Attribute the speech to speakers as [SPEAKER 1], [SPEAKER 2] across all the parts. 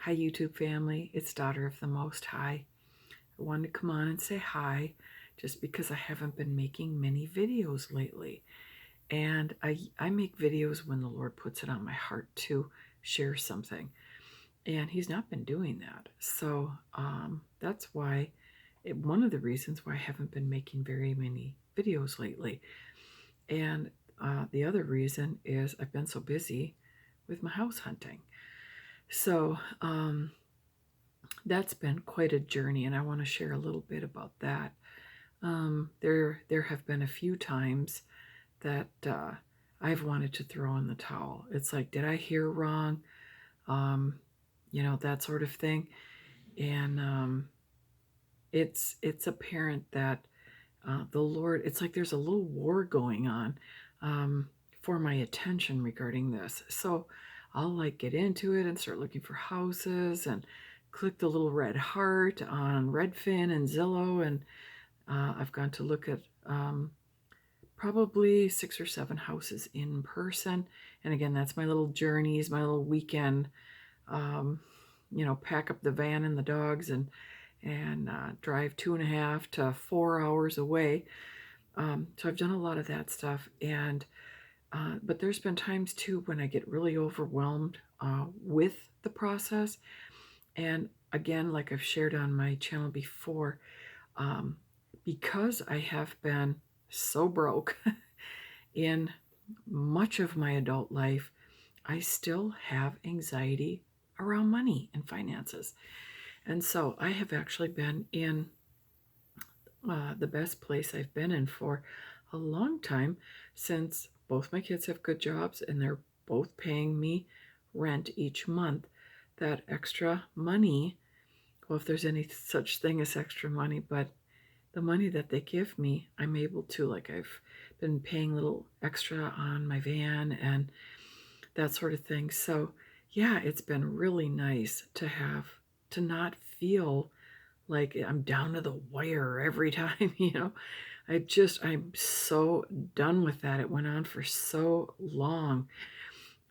[SPEAKER 1] Hi, YouTube family. It's Daughter of the Most High. I wanted to come on and say hi just because I haven't been making many videos lately. And I make videos when the Lord puts it on my heart to share something. And He's not been doing that. So that's why, one of the reasons why I haven't been making very many videos lately. And the other reason is I've been so busy with my house hunting. So, that's been quite a journey, and I want to share a little bit about that. There have been a few times that I've wanted to throw in the towel. It's like, did I hear wrong? Um, that sort of thing. And it's apparent that the Lord, it's like there's a little war going on for my attention regarding this. So I'll like get into it and start looking for houses and click the little red heart on Redfin and Zillow. And I've gone to look at probably 6 or 7 houses in person. And again, that's my little journeys, my little weekend, um, pack up the van and the dogs and drive 2.5 to 4 hours away. So I've done a lot of that stuff, and but there's been times too when I get really overwhelmed with the process. And again, like I've shared on my channel before, um, because I have been so broke in much of my adult life, I still have anxiety around money and finances. And so I have actually been in the best place I've been in for a long time, since both my kids have good jobs and they're both paying me rent each month. That extra money, well, if there's any such thing as extra money, but the money that they give me, I'm able to, like, I've been paying a little extra on my van and that sort of thing. So, yeah, it's been really nice to not feel like I'm down to the wire every time, I'm so done with that. It went on for so long.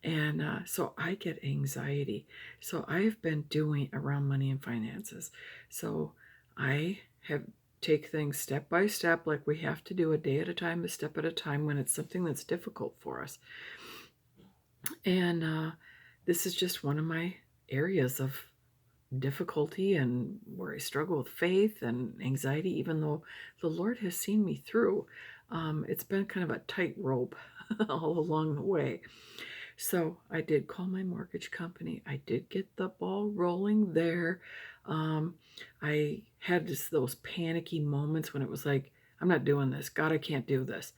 [SPEAKER 1] And so I get anxiety. So I've been doing around money and finances. So I have take things step by step, like we have to do, a day at a time, a step at a time, when it's something that's difficult for us. And this is just one of my areas of difficulty and where I struggle with faith and anxiety, even though the Lord has seen me through. It's been kind of a tightrope all along the way. So I did call my mortgage company. I did get the ball rolling there. Um, I had just those panicky moments when it was like, I'm not doing this. God, I can't do this.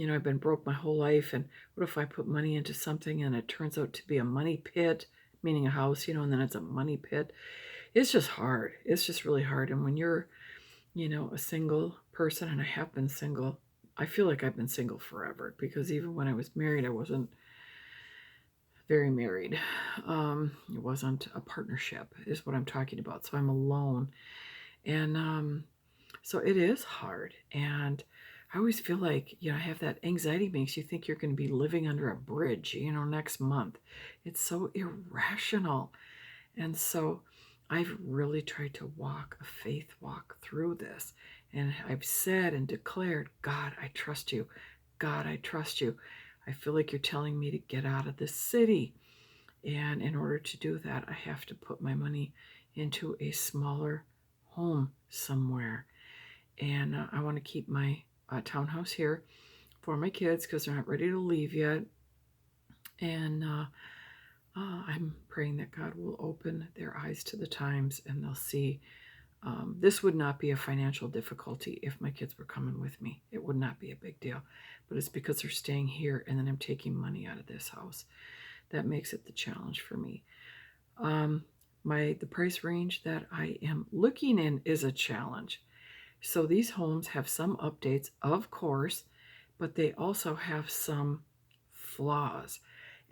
[SPEAKER 1] I've been broke my whole life, and what if I put money into something and it turns out to be a money pit, meaning a house, and then it's a money pit? It's just hard. It's just really hard. And when you're, a single person, and I have been single, I feel like I've been single forever, because even when I was married, I wasn't very married. It wasn't a partnership, is what I'm talking about. So I'm alone. And so it is hard. And I always feel like, I have that anxiety, makes you think you're going to be living under a bridge, next month. It's so irrational. And so I've really tried to walk a faith walk through this. And I've said and declared, God, I trust you. God, I trust you. I feel like you're telling me to get out of this city. And in order to do that, I have to put my money into a smaller home somewhere. And I want to keep my townhouse here for my kids because they're not ready to leave yet. And I'm praying that God will open their eyes to the times and they'll see this would not be a financial difficulty if my kids were coming with me. It would not be a big deal. But it's because they're staying here and then I'm taking money out of this house. That makes it the challenge for me. The price range that I am looking in is a challenge. So these homes have some updates, of course, but they also have some flaws.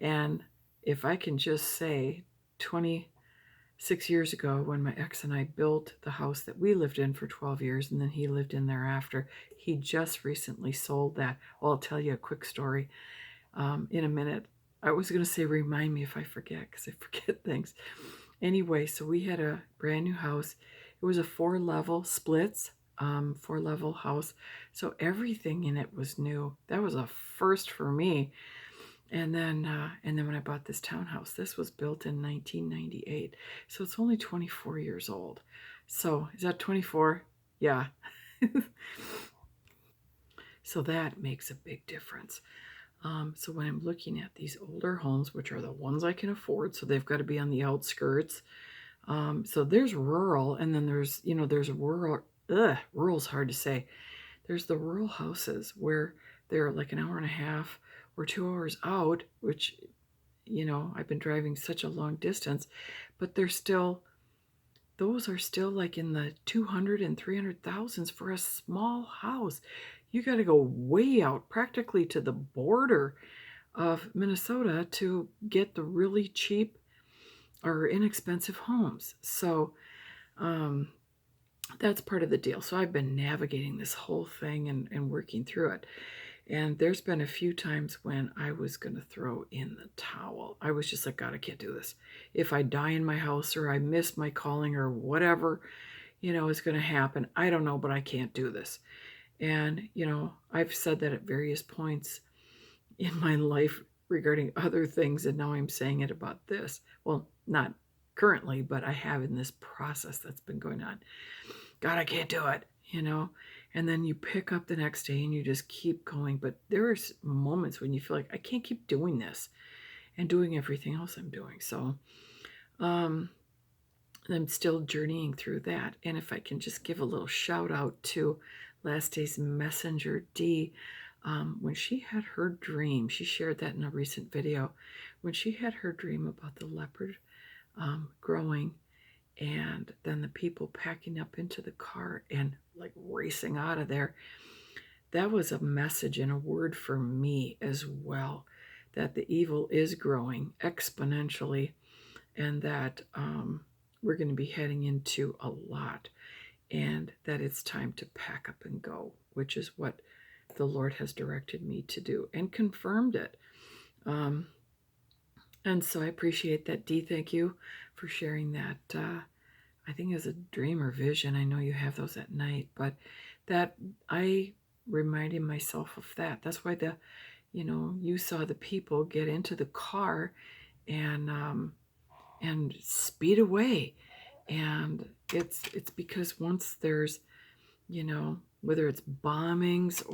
[SPEAKER 1] And if I can just say, 26 years ago, when my ex and I built the house that we lived in for 12 years, and then he lived in thereafter, he just recently sold that. Well, I'll tell you a quick story in a minute. I was going to say remind me if I forget, because I forget things. Anyway, so we had a brand new house. It was a 4-level splits, 4-level house. So everything in it was new. That was a first for me. And then when I bought this townhouse, this was built in 1998. So it's only 24 years old. So is that 24? Yeah. So that makes a big difference. So when I'm looking at these older homes, which are the ones I can afford, so they've got to be on the outskirts. So there's rural, and then there's rural. Rural's hard to say. There's the rural houses where they're like an hour and a half or 2 hours out, which, I've been driving such a long distance, but those are still like in the 200 and 300,000s for a small house. You got to go way out, practically to the border of Minnesota to get the really cheap or inexpensive homes. So um, that's part of the deal. So I've been navigating this whole thing and working through it. And there's been a few times when I was going to throw in the towel. I was just like, God, I can't do this. If I die in my house or I miss my calling or whatever, is going to happen, I don't know, but I can't do this. And, I've said that at various points in my life regarding other things, and now I'm saying it about this. Well, not currently, but I have in this process that's been going on. God, I can't do it. And then you pick up the next day and you just keep going. But there's moments when you feel like I can't keep doing this and doing everything else I'm doing. So I'm still journeying through that. And if I can just give a little shout out to Last Day's Messenger D, when she had her dream, she shared that in a recent video, when she had her dream about the leopard growing and then the people packing up into the car and like racing out of there. That was a message and a word for me as well, that the evil is growing exponentially and that we're going to be heading into a lot and that it's time to pack up and go, which is what the Lord has directed me to do and confirmed it. And so I appreciate that, Dee. Thank you for sharing that. I think as a dream or vision, I know you have those at night, but that I reminded myself of that. That's why you saw the people get into the car and speed away. And it's because once there's, whether it's bombings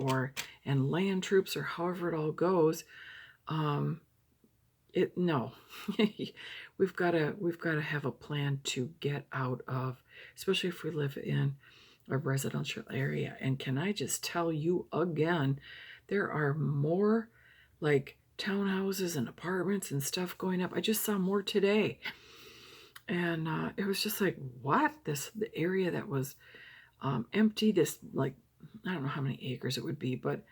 [SPEAKER 1] and land troops or however it all goes, no. we've got to have a plan to get out of, especially if we live in a residential area. And can I just tell you again, there are more like townhouses and apartments and stuff going up. I just saw more today. And it was just like, what? The area that was empty, this like, I don't know how many acres it would be, but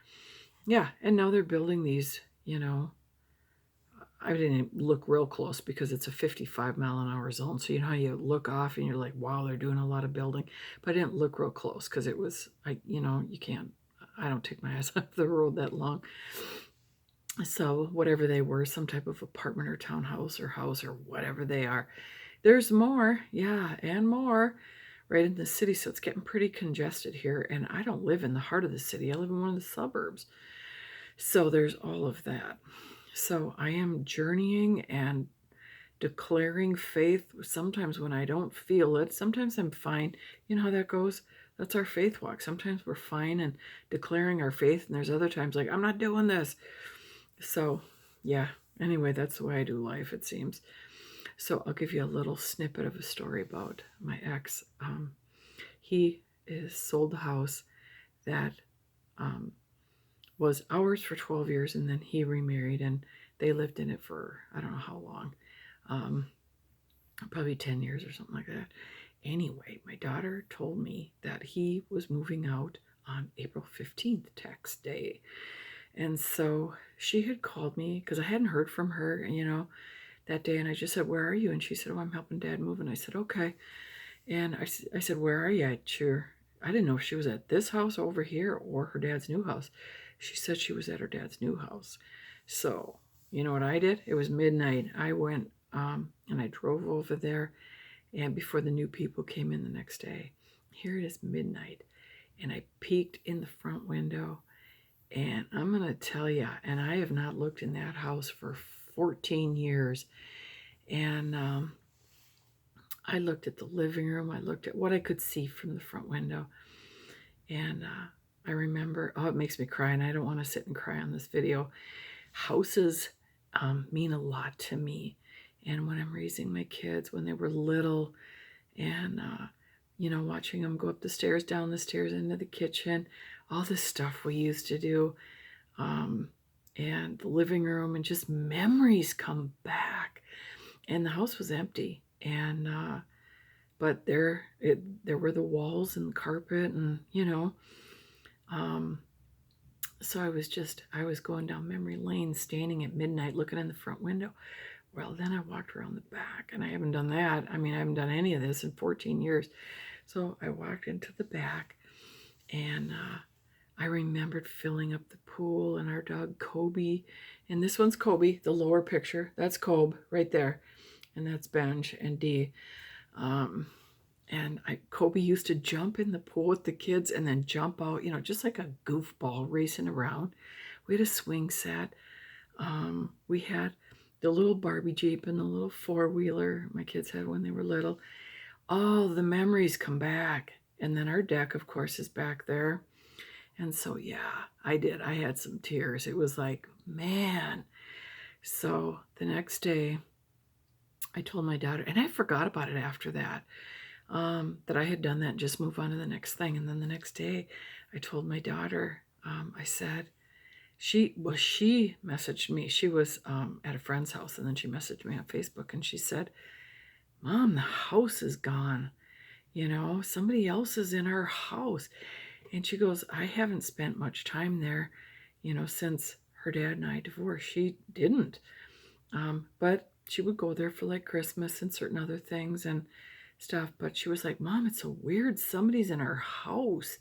[SPEAKER 1] yeah. And now they're building these, I didn't look real close because it's a 55-mile-an-hour zone. So how you look off and you're like, wow, they're doing a lot of building. But I didn't look real close because it was, you can't, I don't take my eyes off the road that long. So whatever they were, some type of apartment or townhouse or house or whatever they are, there's more, yeah, and more right in the city. So it's getting pretty congested here. And I don't live in the heart of the city. I live in one of the suburbs. So there's all of that. So I am journeying and declaring faith sometimes when I don't feel it. Sometimes I'm fine. You know how that goes? That's our faith walk. Sometimes we're fine and declaring our faith, and there's other times like, I'm not doing this. So, yeah. Anyway, that's the way I do life, it seems. So I'll give you a little snippet of a story about my ex. He is sold the house that was ours for 12 years, and then he remarried, and they lived in it for I don't know how long, probably 10 years or something like that. Anyway, my daughter told me that he was moving out on April 15th, tax day. And so she had called me because I hadn't heard from her, that day. And I just said, where are you? And she said, oh, I'm helping Dad move. And I said, okay. And I said, where are you? I didn't know if she was at this house over here or her dad's new house. She said she was at her dad's new house. So, you know what I did? It was midnight. I went And I drove over there, and before the new people came in the next day, here it is midnight, and I peeked in the front window, and I'm going to tell you, and I have not looked in that house for 14 years, and I looked at the living room, I looked at what I could see from the front window, and I remember, oh, it makes me cry, and I don't want to sit and cry on this video. Houses mean a lot to me. And when I'm raising my kids, when they were little, and, watching them go up the stairs, down the stairs, into the kitchen, all this stuff we used to do, and the living room, and just memories come back. And the house was empty. And, but there were the walls and the carpet, and, so I was going down memory lane, standing at midnight, looking in the front window. Well, then I walked around the back, and I haven't done that. I mean, I haven't done any of this in 14 years. So I walked into the back, and I remembered filling up the pool, and our dog Kobe, and this one's Kobe, the lower picture. That's Kobe right there, and that's Benj and Dee. And Kobe used to jump in the pool with the kids and then jump out, just like a goofball racing around. We had a swing set. We had the little Barbie Jeep and the little four-wheeler my kids had when they were little. All the memories come back. And then our deck, of course, is back there. And so, yeah, I did. I had some tears. It was like, man. So the next day, I told my daughter, and I forgot about it after that, that I had done that and just move on to the next thing. And then the next day, I told my daughter, I said, she messaged me. She was at a friend's house, and then she messaged me on Facebook, and she said, Mom, the house is gone. Somebody else is in our house. And she goes, I haven't spent much time there, since her dad and I divorced. She didn't. But she would go there for like Christmas and certain other things and stuff. But she was like, Mom, it's so weird. Somebody's in our house.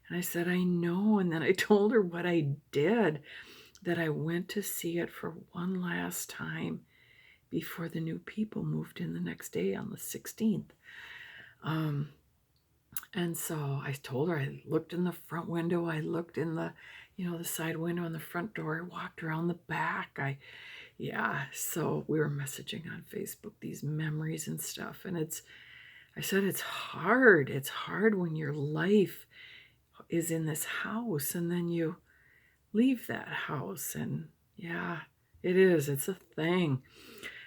[SPEAKER 1] And I said, I know. And then I told her what I did, that I went to see it for one last time before the new people moved in the next day on the 16th. And so I told her, I looked in the front window, I looked in the, the side window and the front door, I walked around the back. So we were messaging on Facebook, these memories and stuff. And I said, it's hard. It's hard when your life is in this house and then you leave that house. And yeah, it is. It's a thing.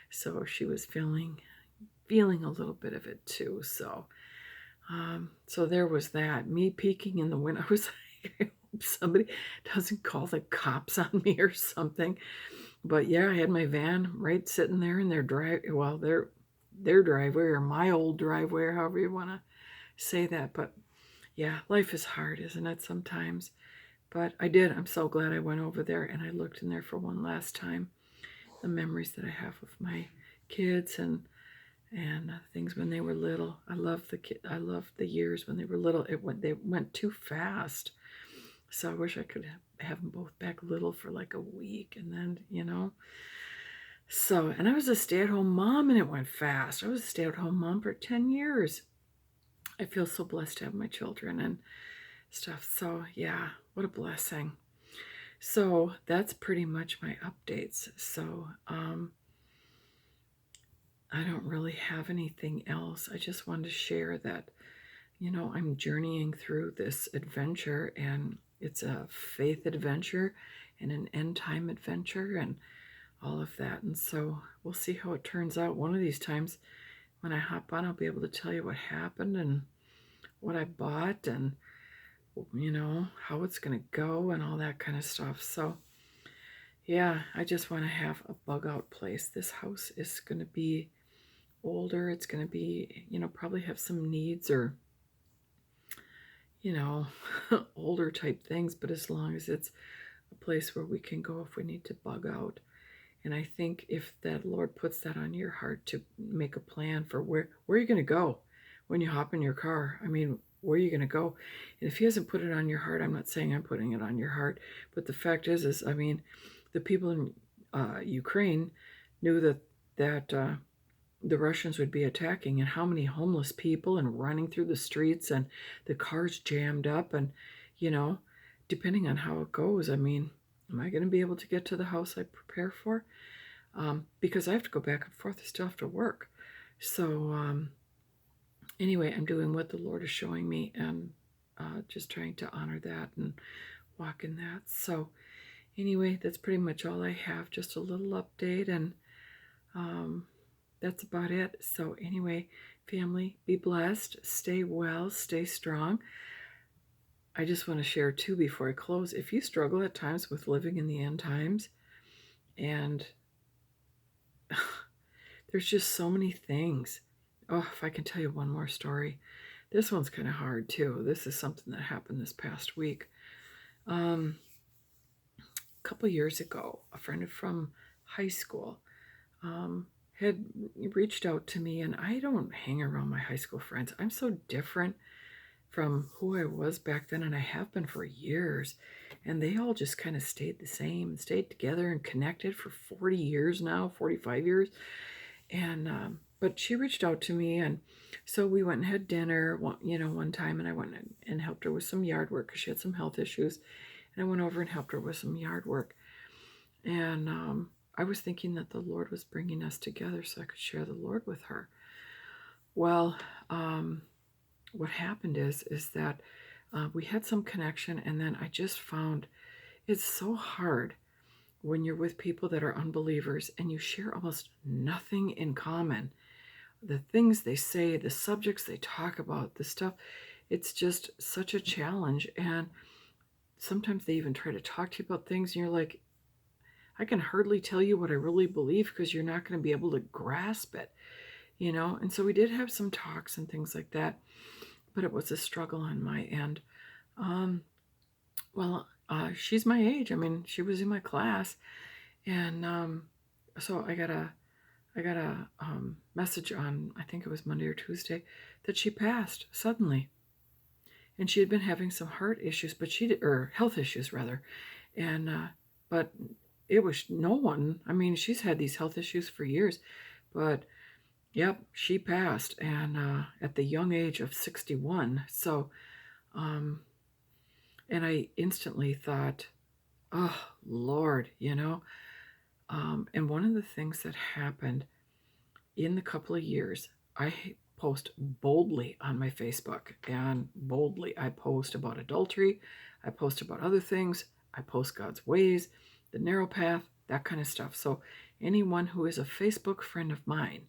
[SPEAKER 1] So she was feeling a little bit of it too. So there was that. Me peeking in the window. I was like, I hope somebody doesn't call the cops on me or something. But yeah, I had my van right sitting there in their driveway, or my old driveway, or however you want to say that. But yeah, life is hard, isn't it, sometimes? But I did. I'm so glad I went over there and I looked in there for one last time. The memories that I have of my kids and things when they were little. I love the years when they were little. They went too fast. So I wish I could have them both back little for like a week, and then So, and I was a stay-at-home mom, and it went fast. I was a stay-at-home mom for 10 years. I feel so blessed to have my children and stuff. So yeah, what a blessing. So that's pretty much my updates. So I don't really have anything else. I just wanted to share that, I'm journeying through this adventure, and it's a faith adventure and an end time adventure and all of that. And so we'll see how it turns out. One of these times when I hop on, I'll be able to tell you what happened and what I bought and, how it's going to go and all that kind of stuff. So yeah, I just want to have a bug out place. This house is going to be older. It's going to be, probably have some needs or, older type things, but as long as it's a place where we can go if we need to bug out. And I think if that Lord puts that on your heart to make a plan for where are you going to go when you hop in your car? I mean, where are you going to go? And if he hasn't put it on your heart, I'm not saying I'm putting it on your heart, but the fact is, the people in Ukraine knew that that the Russians would be attacking, and how many homeless people and running through the streets and the cars jammed up. And, you know, depending on how it goes, I mean, am I going to be able to get to the house I prepare for? Because I have to go back and forth. I still have to work. So, anyway, I'm doing what the Lord is showing me, and just trying to honor that and walk in that. So, anyway, that's pretty much all I have. Just a little update, and that's about it. So, anyway, family, be blessed, stay well, stay strong. I just want to share too before I close. If you struggle at times with living in the end times, and there's just so many things. Oh, if I can tell you one more story. This one's kind of hard too. This is something that happened this past week. A couple years ago, a friend from high school had reached out to me, and I don't hang around my high school friends. I'm so different from who I was back then, and I have been for years. And they all just kind of stayed the same and stayed together and connected for 40 years now, 45 years. And but she reached out to me, and so we went and had dinner one time, and I went and helped her with some yard work because she had some health issues, and I went over and helped her with some yard work. And I was thinking that the Lord was bringing us together so I could share the Lord with her. Well, what happened is that we had some connection, and then I just found it's so hard when you're with people that are unbelievers and you share almost nothing in common. The things they say, the subjects they talk about, the stuff, it's just such a challenge. And sometimes they even try to talk to you about things, and you're like, I can hardly tell you what I really believe because you're not going to be able to grasp it, And so we did have some talks and things like that, but it was a struggle on my end. She's my age. I mean, she was in my class, and so I got a message on, I think it was Monday or Tuesday, that she passed suddenly, and she had been having some heart issues, or health issues rather, and but it was no one. I mean, she's had these health issues for years, but yep, she passed, and at the young age of 61. So, and I instantly thought, oh Lord, and one of the things that happened in the couple of years, I post boldly on my Facebook, and boldly I post about adultery, I post about other things, I post God's ways, the narrow path, that kind of stuff. So anyone who is a Facebook friend of mine,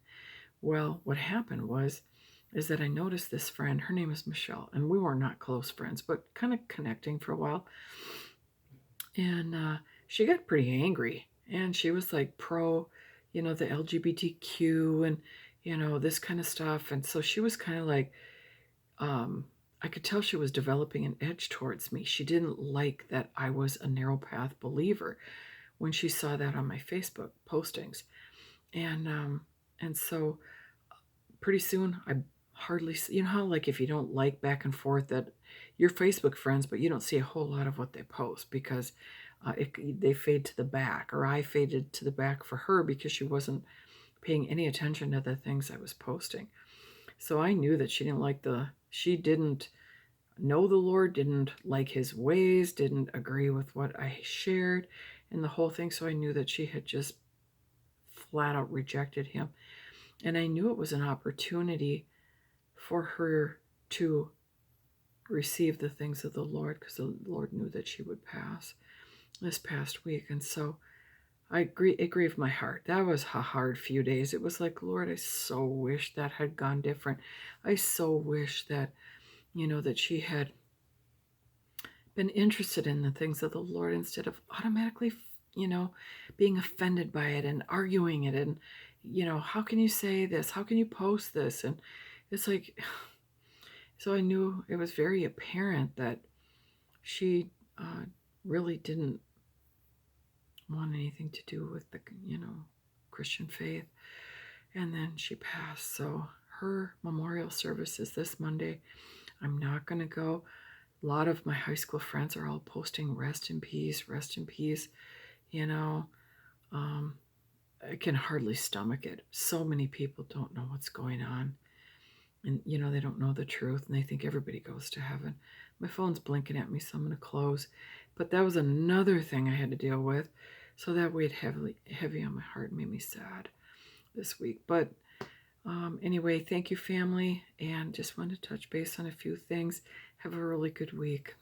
[SPEAKER 1] well, what happened is that I noticed this friend, her name is Michelle, and we were not close friends, but kind of connecting for a while. And she got pretty angry, and she was like pro, the LGBTQ and, this kind of stuff. And so she was kind of like, I could tell she was developing an edge towards me. She didn't like that I was a narrow path believer when she saw that on my Facebook postings. And so pretty soon I hardly, how like if you don't like back and forth that you're Facebook friends, but you don't see a whole lot of what they post because they fade to the back, or I faded to the back for her because she wasn't paying any attention to the things I was posting. So I knew that she didn't know the Lord, didn't like his ways, didn't agree with what I shared and the whole thing. So I knew that she had just flat out rejected him. And I knew it was an opportunity for her to receive the things of the Lord, because the Lord knew that she would pass this past week. And so it grieved my heart. That was a hard few days. It was like, Lord, I so wish that had gone different. I so wish that, that she had been interested in the things of the Lord instead of automatically, being offended by it and arguing it. And, how can you say this? How can you post this? And it's like, so I knew it was very apparent that she really didn't want anything to do with the, Christian faith. And then she passed. So her memorial service is this Monday. I'm not going to go. A lot of my high school friends are all posting rest in peace, I can hardly stomach it. So many people don't know what's going on. And, they don't know the truth and they think everybody goes to heaven. My phone's blinking at me, so I'm going to close. But that was another thing I had to deal with. So that weighed heavy on my heart and made me sad this week. But anyway, thank you, family. And just wanted to touch base on a few things. Have a really good week.